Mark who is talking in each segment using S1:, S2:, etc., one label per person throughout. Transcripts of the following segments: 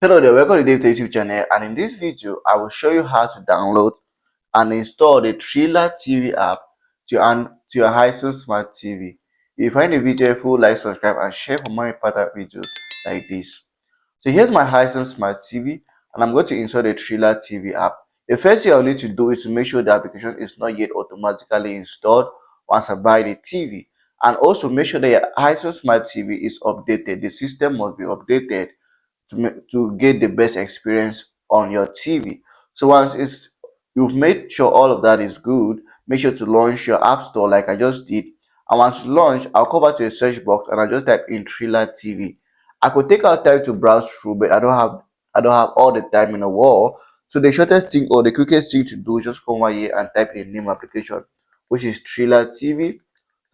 S1: Hello there, welcome to the DaveTech YouTube channel, and in this video I will show you how to download and install the Triller TV app to your Hisense Smart TV. If you find the video helpful, like, subscribe and share for more important videos like this. So here's my Hisense Smart TV and I'm going to install the Triller TV app. The first thing I'll need to do is to make sure the application is not yet automatically installed once I buy the TV, and also make sure that your Hisense Smart TV is updated. The system must be updated to get the best experience on your TV. So once you've made sure all of that is good, make sure to launch your app store like I just did. And once you launch, I'll come back to the search box and I'll just type in Triller TV. I could take out time to browse through, but I don't have all the time in the world. So the shortest thing or the quickest thing to do is just come over here and type in the name application, which is Triller TV.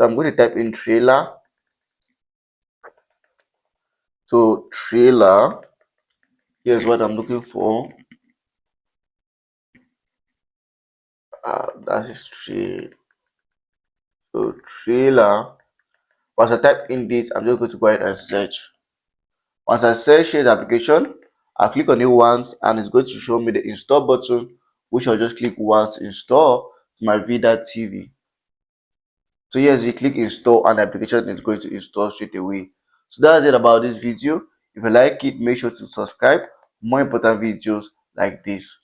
S1: So I'm going to type in Triller. So Triller, here's what I'm looking for. That is Triller. Once I type in this, I'm just going to go ahead and search. Once I search the application, I'll click on it once and it's going to show me the install button, which I'll just click once to install to my Vida TV. So yes, you click install and the application is going to install straight away. So that's it about this video. If you like it, make sure to subscribe for more important videos like this.